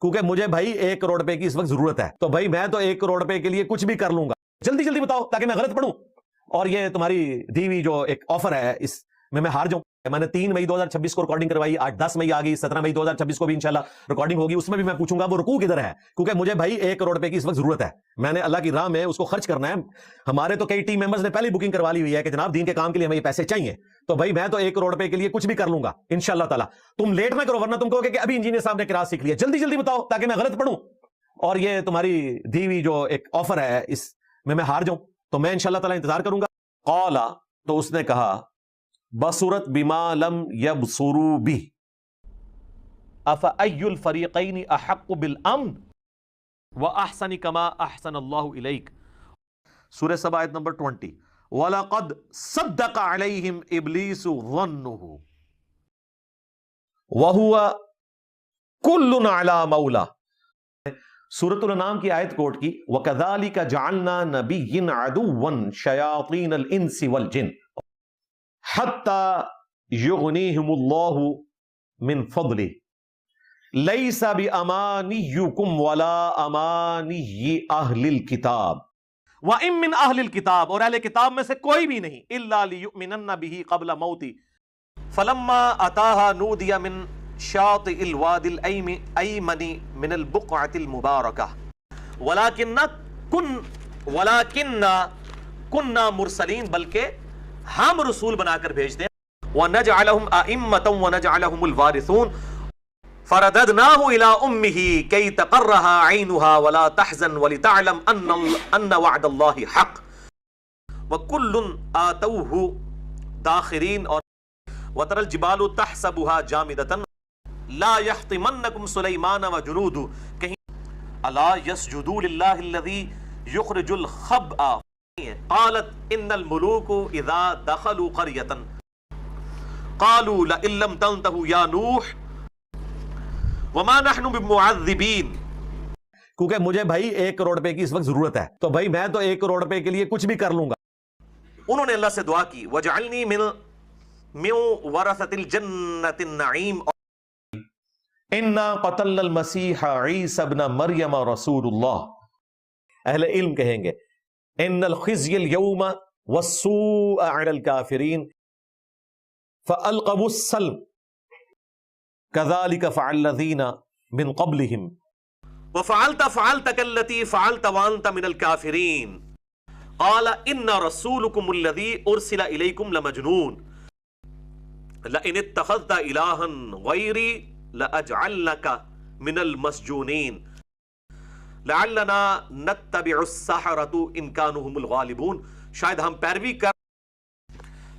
کیونکہ مجھے بھائی 1 کروڑ روپے کی اس وقت ضرورت ہے، تو بھائی میں تو 1 کروڑ روپے کے لیے کچھ بھی کر لوں گا، جلدی جلدی بتاؤ تاکہ میں غلط پڑھوں اور یہ تمہاری دی ہوئی جو ایک آفر ہے اس میں ہار جاؤں۔ میں نے 3 مئی 2026 کو ریکارڈنگ کروائی، آج 10 مئی آ گئی، 17 مئی 2026 کو بھی انشاءاللہ ریکارڈنگ ہوگی، اس میں بھی میں پوچھوں گا وہ رکوع کدھر ہے، کیونکہ مجھے بھائی 1 کروڑ روپے کی اس وقت ضرورت ہے، میں نے اللہ کی راہ میں اس کو خرچ کرنا ہے۔ ہمارے تو کئی ٹیم ممبرز نے پہلے بکنگ کروا لی ہوئی ہے کہ جناب دین کے کام کے لیے ہمیں یہ پیسے چاہیے، تو بھائی میں تو 1 کروڑ روپے کے لیے کچھ بھی کر لوں گا انشاءاللہ تعالی۔ تم لیٹ نہ کرو ورنہ تم کہو گے کہ ابھی انجینئر صاحب نے قرات سیکھ لیا، جلدی جلدی بتاؤ تاکہ میں غلط پڑھوں اور یہ تمہاری دی ہوئی جو ایک آفر ہے اس میں ہار جاؤں، تو میں انشاءاللہ تعالی انتظار کروں گا۔ قال، تو اس نے کہا، بصورت بما لم یبصروا به افأی الفریقین احق بالامن واحسن کما احسن اللہ الیک، سورہ سبا آیت نمبر 20۔ وَلَقَدْ صَدَّقَ عَلَيْهِمْ إِبْلِيسُ ظَنُّهُ وَهُوَ كُلٌّ عَلَى مَوْلَى، سورۃ الانعام کی آیت کوٹ کی، وَكَذَلِكَ جَعَلْنَا نَبِيًّا عَدُوًّا شَيَاطِينَ الْإِنسِ وَالْجِنِّ حَتَّى يُغْنِيهِمُ اللَّهُ مِنْ فَضْلِهِ لَيْسَ بِأَمَانِيِّكُمْ وَلَا أَمَانِيِّ أَهْلِ الْكِتَابِ وَإِن مِّنْ أَهْلِ الْكِتَابِ، اور اہل کتاب میں سے کوئی بھی نہیں، إِلَّا لِيُؤْمِنَنَّ بِهِ قَبْلَ مَوْتِهِ فَلَمَّا أَتَاهَا نُودِيَ مِنْ شَاطِئِ الْوَادِ الْأَيْمَنِ مِنَ الْبُقْعَةِ الْمُبَارَكَةِ وَلَكِنَّا كُنَّا مُرْسَلِينَ، بلکہ ہم رسول بنا کر بھیجتے ہیں، وَنَجْعَلَهُمْ أَئِمَّةً وَنَجْعَلَهُمُ الْوَارِثُونَ فَرَدَدْنَاهُ إِلَىٰ أُمِّهِ كَيْ تَقَرَّهَا عَيْنُهَا وَلَا تَحْزَنْ وَلِتَعْلَمْ أَنَّ وَعْدَ اللَّهِ حَقٌّ وَكُلٌّ آتَوْهُ دَاخِرِينَ، اور وَتَرَى الْجِبَالُ تَحْسَبُهَا جَامِدَةً لَا يَحْطِمَنَّكُمْ سُلَيْمَانَ وَجُنُودُهُ، کہیں أَلَا يَسْجُدُوا لِلَّهِ الَّذِي يُخْرِجُ الْخَبْءَ، قَالَتْ إِنَّ الْمُلُوكَ إِذَا دَخَلُوا قَرْيَةً قَالُوا لَئِن لَّمْ تَنْتَهُ يَا نُوحُ وَمَا نَحْنُ بِمُعَذِّبِينَ، کیونکہ مجھے بھائی 1 کروڑ روپے کی اس وقت ضرورت ہے، تو بھائی میں تو 1 کروڑ روپے کے لیے کچھ بھی کر لوں گا۔ انہوں نے اللہ سے دعا کی، وَاجْعَلْنِي مِن وَرَثَةِ الْجَنَّةِ النَّعِيمِ، اِنَّا قَتَلْنَا الْمَسِيحَ عِيسَى ابْنَ مَرْيَمَ رَسُولُ اللَّهِ، اہل علم کہیں گے إِنَّ الْخِزْيَ الْيَوْمَ وَالسُّوءَ عَلَى الْكَافِرِينَ فَأَلْقَوُا السَّلْمَ كَذَلِكَ فَعَلَ الَّذِينَ مِن قَبْلِهِمْ وَفَعَلْتَ فَعَلْتَكَ الَّتِي فَعَلْتَ وَأَنْتَ مِنَ الْكَافِرِينَ قَالَ إِنَّ رَسُولُكُمُ الَّذِي أُرْسِلَ إِلَيْكُمْ لَمَجْنُونٌ لَئِنِ اتَّخَذْتَ إِلَٰهًا غَيْرِي لَأَجْعَلَنَّكَ مِنَ الْمَسْجُونِينَ لَعَلَّنَا نَتَّبِعُ السَّحَرَةَ إِن كَانُوا هُمُ الْغَالِبُونَ، شاید ہم پیروی کر۔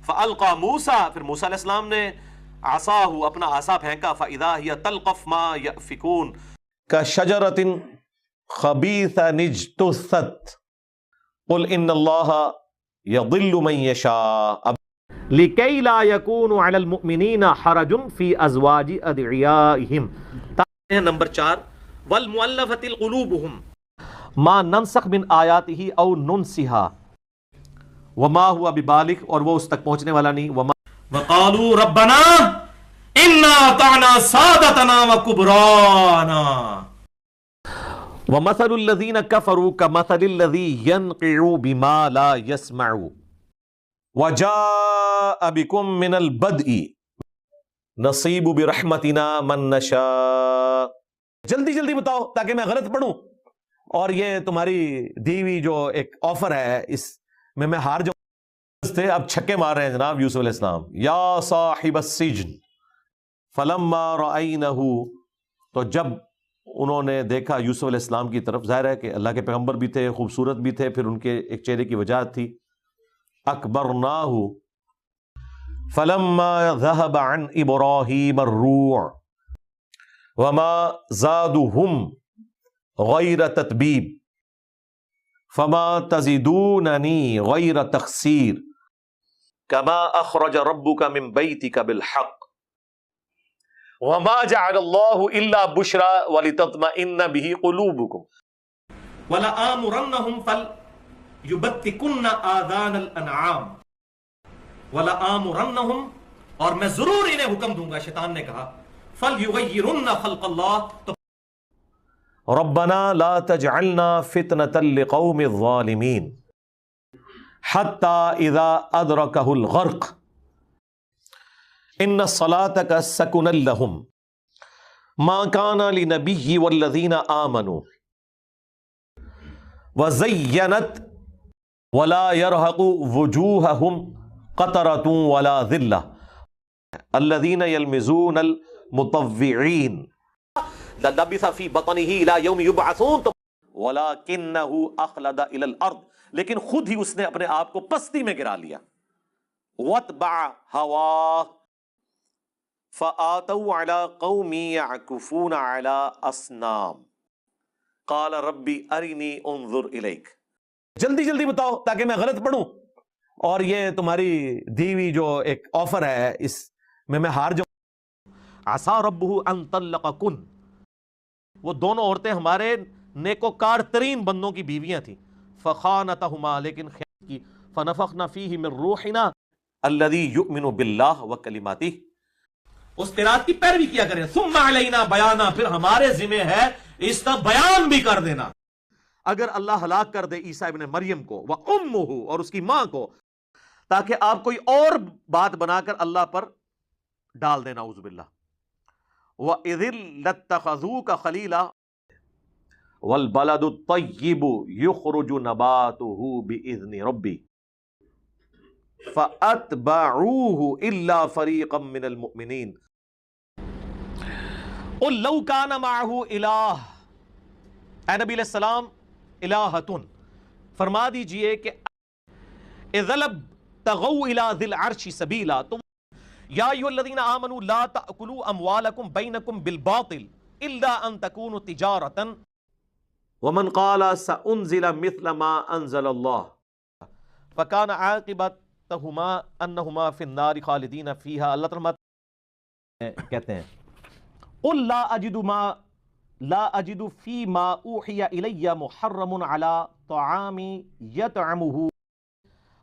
فَأَلْقَى مُوسَىٰ، پھر موسیٰ علیہ السلام نے عصاہ، اپنا عصا پھینکا، فَإِذَا هِيَ تَلْقَفُ مَا يَأْفِكُونَ كَشَجَرَةٍ خَبِيثَةٍ اجْتُثَّتْ قُلْ إِنَّ اللَّهَ يَضِلُّ مَن يَشَاءُ لِكَيْ لَا يَكُونُ عَلَى الْمُؤْمِنِينَ حَرَجٌ فِي أَزْوَاجِ أَدْعِيَائِهِمْ، نمبر 4، وَالْمُؤَلَّفَةِ قُلُوبُهُمْ مَا نَنسَخْ مِنْ آيَاتِهِ أَوْ نُنْسِهَا وَمَا هُوَ بِبَالِغٍ، اور وہ اس تک پہنچنے والا نہیں، وَقَالُوا رَبَّنَا إِنَّا أَطَعْنَا سَادَتَنَا وَكُبْرَانَا وَمَثَلُ الَّذِينَ كَفَرُوا كَمَثَلِ الَّذِي يَنْقِعُ بِمَا لَا يَسْمَعُ وَجَاءَ بِكُم مِّنَ الْبَدْءِ نَصِيبُ بِرَحْمَتِنَا مَن نَّشَاءُ، جلدی جلدی بتاؤ تاکہ میں غلط پڑھوں اور یہ تمہاری دی ہوئی جو ایک آفر ہے اس میں ہار جاؤں۔ اب چھکے مار رہے ہیں جناب یوسف علیہ السلام، یا صاحب السجن فلما رأینہ، تو جب انہوں نے دیکھا یوسف علیہ السلام کی طرف، ظاہر ہے کہ اللہ کے پیغمبر بھی تھے، خوبصورت بھی تھے، پھر ان کے ایک چہرے کی وجاہت تھی، اکبرناہ فلما ذهب عن ابراہیم الروع وما زادهم غیر تتبیب فما تزدوننی غیر تخسیر کما اخرج ربک من بیتک بالحق وما جعل اللہ الا بشرا ولتطمئن به قلوبکم وَلَآمُرَنَّهُمْ فَلْيُبَتِّكُنَّ آذَانَ الْأَنْعَامِ وَلَآمُرَنَّهُمْ، اور میں ضرور انہیں حکم دوں گا، شیطان نے کہا، فَلْيُغَيِّرُنَّ خَلْقَ اللَّهِ، تو ربنا لا تجعلنا فتنة لقوم الظالمین حتى اذا ادركه الغرق ان صلاتك سكن لهم ما كان لنبي والذين آمنوا وزينت ولا يرهق وجوههم قطرة ولا ذلة الذين يلمزون المطوعين للبث في بطنه الى يوم يبعثون ولكنه اخلد الى الارض، لیکن خود ہی اس نے اپنے آپ کو پستی میں گرا لیا. واتبع هواه فآتوا على قوم يعكفون على اصنام قال ربي ارني انظر اليك. جلدی جلدی بتاؤ تاکہ میں غلط پڑھوں اور یہ تمہاری دی ہوئی جو ایک آفر ہے اس میں ہار جاؤں. عسى ربه ان طلقكن، وہ دونوں عورتیں ہمارے نیکوکار ترین بندوں کی بیویاں تھیں. فخانتهما، لیکن خیانت کی. فنفخنا فيه من روحنا الذي يؤمن بالله وكلماته، اس قرات کی پیروی کیا کریں. ثم علینا بیانا، پھر ہمارے ذمہ ہے اس کا بیان بھی کر دینا. اگر اللہ ہلاک کر دے عیسیٰ ابن مریم کو وامہ، اور اس کی ماں کو، تاکہ آپ کوئی اور بات بنا کر اللہ پر ڈال دینا، اعوذ باللہ. وَإِذٍ لَاتَّخَذُوكَ خَلِيلًا وَالْبَلَدُ الطَّيِّبُ يُخْرُجُ نَبَاتُهُ بِإِذْنِ رَبِّهِ فَأَتْبَعُوهُ إِلَّا فَرِيقًا مِّنَ الْمُؤْمِنِينَ قُل لَّوْ كَانَ مَعَهُ إِلَٰهٌ، اے نبی علیہ السلام، الہۃ، فرما دیجئے کہ اذا ابتغوا الى ذی العرش سبیلا، تم یا ایھا الذین آمنوا لا تأکلوا اموالکم بینکم بالباطل الا ان تکونوا تجارۃ ومن قال سأنزل مثل ما انزل اللہ فکان عاقبتہما انہما فی النار خالدین فیہا. اللہ تعالیٰ کہتے ہیں قل لا اجد فی ما اوحی الی محرم علی طعام یطعمہ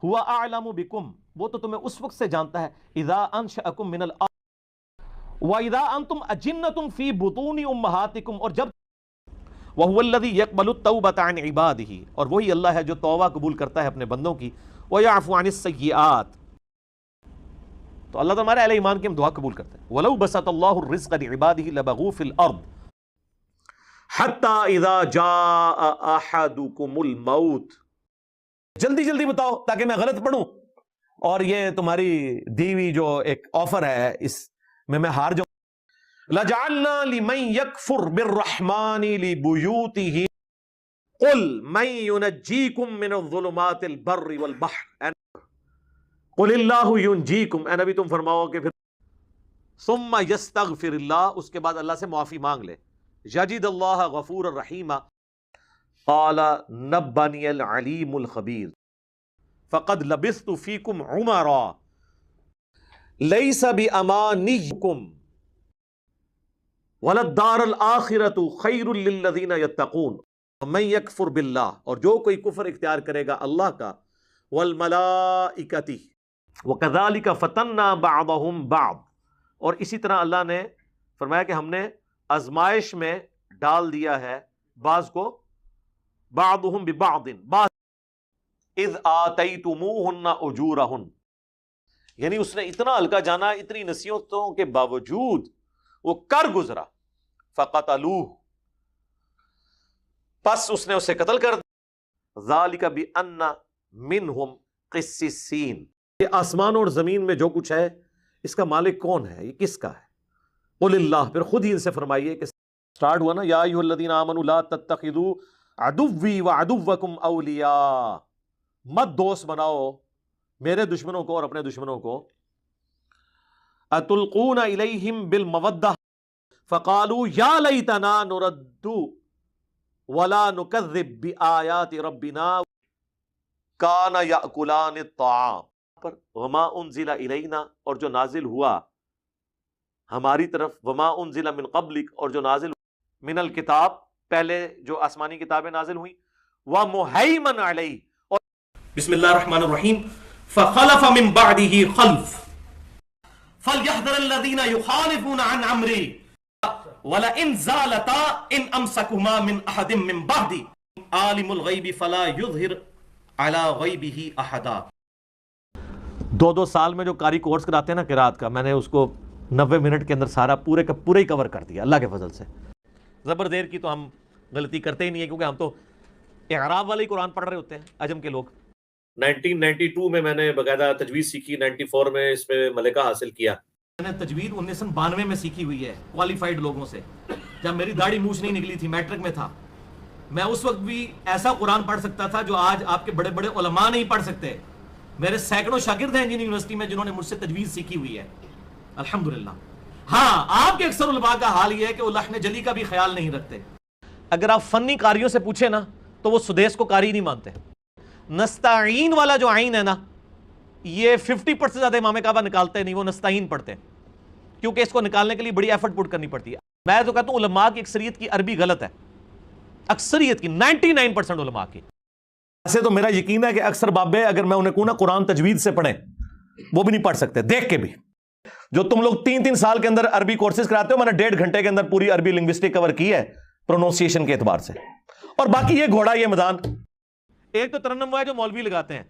هو اعلم بکم، وہ تو تمہیں اس وقت سے جانتا ہے. اذا انشأکم من الارض واذا انتم اجنۃ فی بطون امہاتکم، اور جب وهو الذی یقبل التوبۃ عن عبادہ، اور وہی اللہ ہے جو توبہ قبول کرتا ہے اپنے بندوں کی. ویعفو عن السیئات، تو اللہ تمہارے اہل ایمان کی ہم دعا قبول کرتے ہیں. ولو بسط اللہ الرزق لعبادہ لبغوا فی الارض حتی اذا جاء احدکم الموت. جلدی جلدی بتاؤ تاکہ میں غلط پڑھوں اور یہ تمہاری دی ہوئی جو ایک آفر ہے اس میں ہار جاؤں. لجعلنا لمن یکفر بالرحمن لبیوتہ قل من ینجیکم من الظلمات البر والبحر قل اللہ ینجیکم، اے نبی تم فرماؤ کہ پھر ثم یستغفر اللہ، اس کے بعد اللہ سے معافی مانگ لے. یجد اللہ غفور الرحیم. قال نبنی العلیم الخبیر فقد لبثت فیکم عمرا لیس بامانیکم وللدار الآخرۃ خیر للذین یتقون من یکفر باللہ، اور جو کوئی کفر اختیار کرے گا اللہ کا، والملائکۃ وکذالک فتنا بعضهم بعض، اور اسی طرح اللہ نے فرمایا کہ ہم نے آزمائش میں ڈال دیا ہے بعض کو، بعضهم ببعض، بعض اذ آتیتموہن اجورہن، یعنی اس نے اتنا ہلکا جانا، اتنی نصیحتوں کے باوجود وہ کر گزرا. فقتلوہ، پس اس نے اسے قتل کر دیا. ذالک بان منہم قسیسین، یہ آسمان اور زمین میں جو کچھ ہے اس کا مالک کون ہے، یہ کس کا ہے؟ قل اللہ، پھر خود ہی ان سے فرمائیے کہ سٹارٹ ہوا نا، یا ایھا الذین آمنوا لا تتخذوا عدوی وعدوکم اولیاء، مت دوست بناؤ میرے دشمنوں کو اور اپنے دشمنوں کو. اتلقون الیہم بالمودہ فقالوا یا لیتنا نرد ولا نکذب بآیات ربنا کان یأکلان الطعام، پر وما انزل الینا، اور جو نازل ہوا ہماری طرف، وما انزل من قبلک، اور جو نازل من الکتاب، پہلے جو آسمانی کتابیں نازل ہوئیں، ومہیمن علیہ. اور بسم اللہ الرحمن الرحیم. فخلف من بعده خلف فليحذر الذين يخالفون عن امره وَلَئِن زَالَتَا إِنْ أَمْسَكُهُمَا مِنْ أَحَدٍ مِّن بَعْدِي عَالِمُ الْغَيْبِ فَلَا يُظْهِرْ عَلَى غَيْبِهِ أَحَدًا. 2 سال میں جو قاری کورس کراتے ہیں نا قرات کا، میں نے اس کو 90 منٹ کے اندر سارا پورے کا پورا ہی کور کر دیا اللہ کے فضل سے. زبر دیر کی تو ہم غلطی کرتے ہی نہیں ہے، کیونکہ ہم تو اعراب والے قرآن پڑھ رہے ہوتے ہیں عجم کے لوگ. 1992 میں نے باقاعدہ تجوید سیکھی، 94 میں اس میں ملکہ حاصل کیا. میں نے تجوید 1992 میں سیکھی ہوئی ہے کوالیفائڈ لوگوں سے، جب میری داڑھی مونچھ نہیں نکلی تھی، میٹرک میں تھا. میں اس وقت بھی ایسا قرآن پڑھ سکتا تھا جو آج آپ کے بڑے بڑے علماء نہیں پڑھ سکتے. میرے سینکڑوں شاگرد ہیں انجینئرنگ یونیورسٹی میں جنہوں نے مجھ سے تجوید سیکھی ہوئی ہے الحمدللہ. ہاں آپ کے اکثر علماء کا حال یہ ہے کہ وہ لحن جلی کا بھی خیال نہیں رکھتے. اگر آپ فنی قاریوں سے پوچھیں نا تو وہ سدیس کو قاری نہیں مانتے. نستعین والا جو عین ہے نا، یہ 50% زیادہ امام کعبہ نکالتے نہیں، وہ نستعین پڑھتے ہیں، کیونکہ اس کو نکالنے کے لیے بڑی ایفرٹ پٹ کرنی پڑتی ہے. میں تو کہتا ہوں علماء کی اکثریت کی عربی غلط ہے، اکثریت کی 99% علماء کی. ایسے تو میرا یقین ہے کہ اکثر بابے اگر میں انہیں کہوں نا قرآن تجوید سے پڑھیں، وہ بھی نہیں پڑھ سکتے دیکھ کے بھی. جو تم لوگ 3 سال کے اندر عربی کورسز کراتے ہو، میں نے 1.5 گھنٹے کے اندر پوری عربی لنگوسٹک کور کی ہے پروننسیشن کے اعتبار سے. اور باقی یہ گھوڑا یہ میدان. ایک تو ترنم ہے جو مولوی لگاتے ہیں،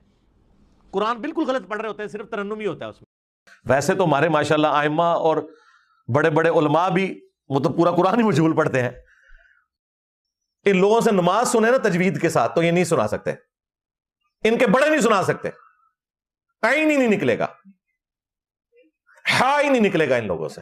قرآن بالکل غلط پڑھ رہے ہوتے ہیں، صرف ترنم ہی ہوتا ہے اس میں. ویسے تو ہمارے ماشاءاللہ ائمہ اور بڑے بڑے علماء بھی وہ تو پورا قرآن ہی مجہول پڑھتے ہیں. ان لوگوں سے نماز سنے نا تجوید کے ساتھ تو یہ نہیں سنا سکتے، ان کے بڑے نہیں سنا سکتے. عین ہی نہیں نکلے گا، ہا ہی نہیں نکلے گا ان لوگوں سے.